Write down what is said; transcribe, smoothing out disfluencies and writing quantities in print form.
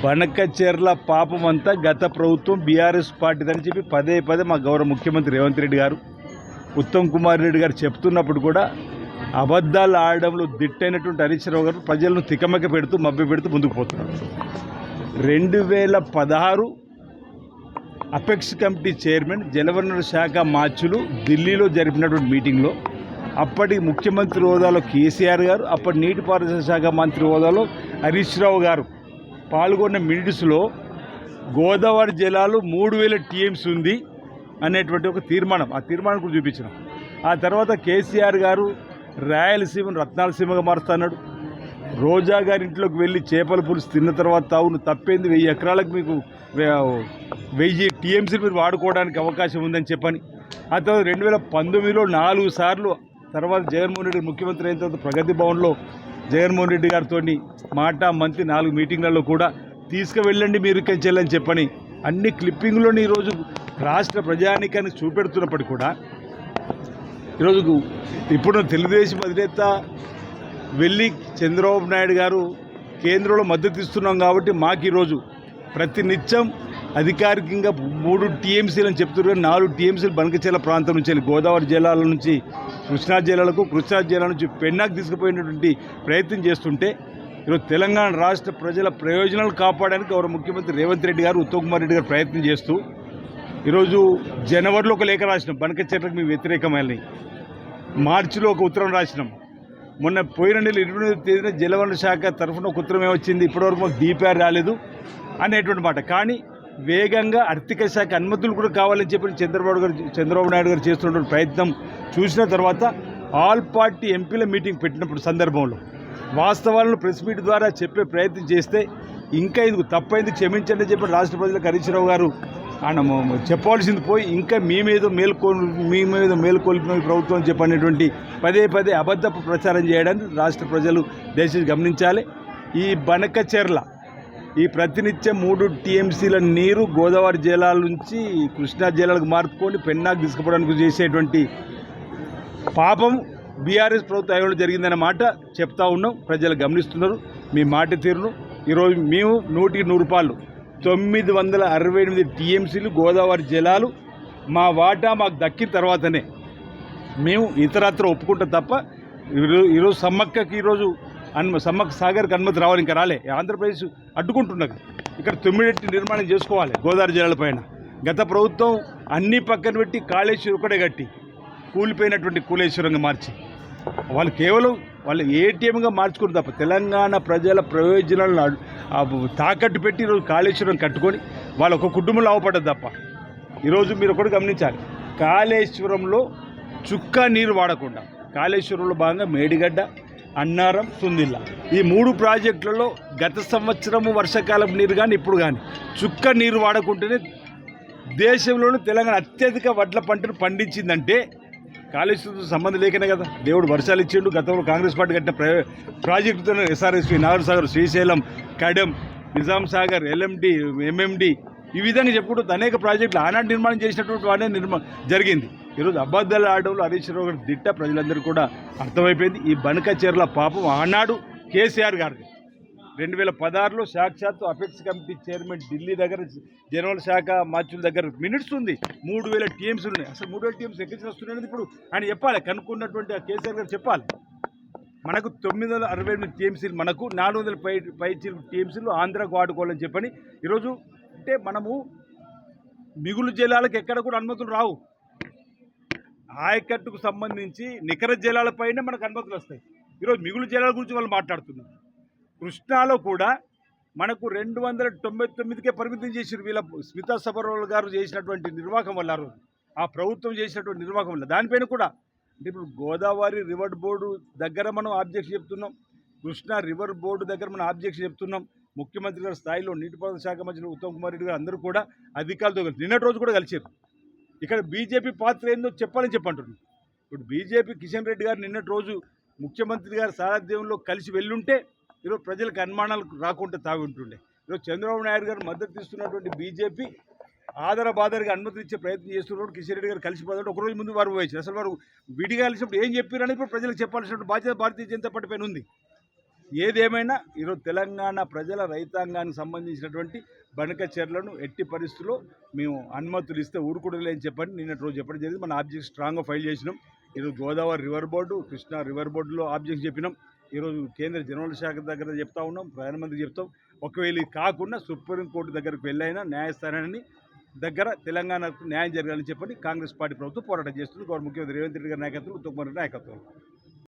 బనకచెర్ల పాపమంతా గత ప్రభుత్వం బీఆర్ఎస్ పార్టీదని చెప్పి పదే పదే మా గౌరవ ముఖ్యమంత్రి రేవంత్ రెడ్డి గారు ఉత్తమ్ కుమార్ రెడ్డి గారు చెప్తున్నప్పుడు కూడా అబద్ధాలు ఆడడంలో దిట్టైనటువంటి హరీష్ రావు గారు ప్రజలను తికమక పెడుతూ మభ్య పెడుతూ ముందుకు పోతున్నారు. 2016 అపెక్స్ కమిటీ చైర్మన్ జలవనరుల శాఖ మార్చులు ఢిల్లీలో జరిపినటువంటి మీటింగ్లో అప్పటి ముఖ్యమంత్రి హోదాలో కేసీఆర్ గారు, అప్పటి నీటిపారుదల శాఖ మంత్రి హోదాలో హరీష్ రావు గారు పాల్గొన్న మినిట్స్లో గోదావరి జలాలు 3000 టీఎంసీ ఉంది అనేటువంటి ఒక తీర్మానం, ఆ తీర్మానం కూడా చూపించినాం. ఆ తర్వాత కేసీఆర్ గారు రాయలసీమను రత్నాలసీమగా మారుస్తున్నాడు. రోజా గారి ఇంట్లోకి వెళ్ళి చేపల పులుసు తిన్న తర్వాత తావును తప్పేంది 1000 ఎకరాలకు మీకు 1000 టీఎంసీలు మీరు వాడుకోవడానికి అవకాశం ఉందని చెప్పని. ఆ తర్వాత 2019లో 4 సార్లు తర్వాత జగన్మోహన్ రెడ్డి ముఖ్యమంత్రి అయిన తర్వాత ప్రగతి భవన్లో జగన్మోహన్ రెడ్డి గారితో మాట మంత్రి 4 మీటింగ్లలో కూడా తీసుకువెళ్ళండి మీరు చెల్లని చెప్పని అన్ని క్లిప్పింగ్లోని ఈరోజు రాష్ట్ర ప్రజానీకానికి చూపెడుతున్నప్పటికీ కూడా ఈరోజు ఇప్పుడు తెలుగుదేశం అధినేత వెళ్ళి చంద్రబాబు నాయుడు గారు కేంద్రంలో మద్దతు ఇస్తున్నాం కాబట్టి మాకు ఈరోజు ప్రతినిత్యం అధికారికంగా 3 టీఎంసీలు అని చెప్తున్నారు. 4 టీఎంసీలు బనకచెర్ల ప్రాంతం నుంచి వెళ్ళి గోదావరి జిల్లాల నుంచి కృష్ణా జిల్లాలకు, కృష్ణా జిల్లా నుంచి పెన్నాకు తీసుకుపోయినటువంటి ప్రయత్నం చేస్తుంటే ఈరోజు తెలంగాణ రాష్ట్ర ప్రజల ప్రయోజనాలు కాపాడడానికి గౌరవ ముఖ్యమంత్రి రేవంత్ రెడ్డి గారు, ఉత్తమ్ కుమార్ రెడ్డి గారు ప్రయత్నం చేస్తూ ఈరోజు జనవరిలో ఒక లేఖ రాసినాం, బనకచెర్లకు మేము వ్యతిరేకమైన. మార్చిలో ఒక ఉత్తరం రాసినాం. మొన్న పోయిన నెల 28వ తేదీన జలవనరుల శాఖ తరఫున ఒక ఉత్తరం ఏమొచ్చింది, ఇప్పటివరకు మాకు DPR రాలేదు అనేటువంటి మాట. కానీ వేగంగా ఆర్థిక శాఖ అనుమతులు కూడా కావాలని చెప్పి చంద్రబాబు నాయుడు గారు చేస్తున్నటువంటి ప్రయత్నం చూసిన తర్వాత ఆల్ పార్టీ ఎంపీల మీటింగ్ పెట్టినప్పుడు సందర్భంలో వాస్తవాలను ప్రెస్ మీట్ ద్వారా చెప్పే ప్రయత్నం చేస్తే ఇంకా ఇందుకు తప్పైంది క్షమించండి అని చెప్పి రాష్ట్ర ప్రజలకు హరీష్ రావు గారు ఆయన చెప్పవలసింది పోయి ఇంకా మీ మీద మేలుకొల్పిన ప్రభుత్వం చెప్పనేటువంటి పదే పదే అబద్ధపు ప్రచారం చేయడానికి రాష్ట్ర ప్రజలు దయచేసి గమనించాలి. ఈ బనకచెర్ల ఈ ప్రతినిత్యం 3 టీఎంసీల నీరు గోదావరి జలాల నుంచి కృష్ణా జలాలకు మార్పుకొని పెన్నాకు తీసుకుపోవడానికి చేసేటువంటి పాపం బీఆర్ఎస్ ప్రభుత్వ హయాంలో జరిగిందనే మాట చెప్తా ఉన్నాం. ప్రజలు గమనిస్తున్నారు మీ మాట తీరును. ఈరోజు మేము 100కి 100 968 టీఎంసీలు గోదావరి జలాలు మా వాటా మాకు దక్కిన తర్వాతనే మేము ఇతరత్ర ఒప్పుకుంటాం తప్ప ఈరోజు సమ్మక్కకి ఈరోజు సమ్మక్క సాగర్కి అనుమతి రావాలి, ఇంకా రాలే. ఆంధ్రప్రదేశ్ అడ్డుకుంటున్నది. ఇక్కడ 9 నిర్మాణం చేసుకోవాలి గోదావరి జలాల పైన. గత ప్రభుత్వం అన్నీ పక్కన పెట్టి కాళేశ్వరం ఒకటే కట్టి కూలిపోయినటువంటి కూలేశ్వరంగా మార్చి వాళ్ళు కేవలం వాళ్ళు ఏటీఎంగా మార్చుకుని తప్ప తెలంగాణ ప్రజల ప్రయోజనాలను తాకట్టు పెట్టి ఈరోజు కాళేశ్వరం కట్టుకొని వాళ్ళ ఒక కుటుంబంలో అవపడ్డది తప్ప. ఈరోజు మీరు ఒకటి గమనించాలి, కాళేశ్వరంలో చుక్క నీరు వాడకుండా కాళేశ్వరంలో భాగంగా మేడిగడ్డ, అన్నారం, సుందిల్ల ఈ 3 ప్రాజెక్టులలో గత సంవత్సరము వర్షాకాలం నీరు కానీ ఇప్పుడు కానీ చుక్క నీరు వాడకుంటేనే దేశంలోని తెలంగాణ అత్యధిక వడ్ల పంటను పండించిందంటే కాళేశ్వరంతో సంబంధం లేకనే కదా. దేవుడు వర్షాలు ఇచ్చిండు. గతంలో కాంగ్రెస్ పార్టీ కట్టిన ప్రాజెక్టుతో SRSP, నాగర్సాగర్, Srisailam, Kadem, Nizam Sagar, LMD, MMD ఈ విధంగా చెప్పుకుంటూ అనేక ప్రాజెక్టులు ఆనాడు నిర్మాణం చేసినటువంటి వాడే జరిగింది. ఈరోజు అబద్ధాలు ఆడడంలో హరీష్ రావు గారి దిట్ట ప్రజలందరూ కూడా అర్థమైపోయింది. ఈ బనకచెర్ల పాపం ఆనాడు కేసీఆర్ గారిది 2016లో సాక్షాత్తు అపెక్స్ కమిటీ చైర్మన్ ఢిల్లీ దగ్గర జనరల్ శాఖ మార్చుల దగ్గర మినిట్స్ ఉంది. 3000 టీఎంసీలు ఉన్నాయి. అసలు 3000 టీఎంసీ ఎక్కించి వస్తున్నాయని ఇప్పుడు ఆయన చెప్పాలి, కనుక్కున్నటువంటి ఆ కేసీఆర్ గారు చెప్పాలి. మనకు 968 టీఎంసీలు, మనకు 400 పై టీఎంసీలు ఆంధ్రాకు వాడుకోవాలని చెప్పని ఈరోజు అంటే మనము మిగులు జలాలకు ఎక్కడ కూడా అనుమతులు రావు. ఆయకట్టుకు సంబంధించి నికర జలాలపైనే మనకు అనుమతులు వస్తాయి. ఈరోజు మిగులు జలాల గురించి వాళ్ళు మాట్లాడుతున్నారు. కృష్ణాలో కూడా మనకు 299కే పరిమితం చేసారు వీళ్ళ స్మితా సబర్వాల్ గారు చేసినటువంటి నిర్వాహకం వల్ల, ఆ ప్రభుత్వం చేసినటువంటి నిర్వాహకం వల్ల. దానిపైన కూడా అంటే ఇప్పుడు గోదావరి రివర్ బోర్డు దగ్గర మనం ఆబ్జెక్షన్ చెప్తున్నాం, కృష్ణా రివర్ బోర్డు దగ్గర మనం ఆబ్జెక్షన్ చెప్తున్నాం. ముఖ్యమంత్రి గారి స్థాయిలో నీటిపారుదల శాఖ మంత్రి ఉత్తమ్ కుమార్ రెడ్డి గారు అందరూ కూడా అధికారులతో కలిసి నిన్నటి రోజు కూడా కలిసారు. ఇక్కడ బీజేపీ పాత్ర ఏందో చెప్పాలని చెప్పంటున్నాం. ఇప్పుడు బీజేపీ కిషన్ రెడ్డి గారు నిన్నటి రోజు ముఖ్యమంత్రి గారి సారథ్యంలో కలిసి వెళ్ళుంటే ఈరోజు ప్రజలకు అనుమానాలు రాకుండా తావి ఉంటుండే. ఈరోజు చంద్రబాబు నాయుడు గారు మద్దతు ఇస్తున్నటువంటి బీజేపీ ఆధారబాధారిగా అనుమతి ఇచ్చే ప్రయత్నం చేస్తున్నప్పుడు కిషన్ రెడ్డి గారు కలిసిపోతాడు. ఒకరోజు ముందు వారు పోయించారు. అసలు వారు విడిగా కలిసినప్పుడు ఏం చెప్పారని ఇప్పుడు ప్రజలకు చెప్పాల్సినటువంటి బాధ్యత భారతీయ జనతా పార్టీ పైన ఉంది. ఏదేమైనా ఈరోజు తెలంగాణ ప్రజల రైతాంగానికి సంబంధించినటువంటి బనక చెర్లను ఎట్టి పరిస్థితుల్లో మేము అనుమతులు ఇస్తే ఊరుకుడలేని చెప్పని నిన్నటి రోజు చెప్పడం జరిగింది. మన ఆబ్జెక్ట్ స్ట్రాంగ్గా ఫైల్ చేసినాం. ఈరోజు Godavari river board, Krishna river బోర్డులో ఆబ్జెక్ట్ చెప్పినాం. ఈరోజు కేంద్ర జనరల్ శాఖ దగ్గర చెప్తా ఉన్నాం, ప్రధానమంత్రి చెప్తాం. ఒకవేళ ఇది కాకుండా సుప్రీంకోర్టు దగ్గరకు వెళ్ళైనా న్యాయస్థానాన్ని దగ్గర తెలంగాణకు న్యాయం జరగాలని చెప్పని కాంగ్రెస్ పార్టీ ప్రభుత్వం పోరాటం చేస్తుంది. గౌరవ ముఖ్యమంత్రి రేవంత్ రెడ్డి గారి నాయకత్వం, ఉత్తమ్ కుమార్ రెడ్డి నాయకత్వం.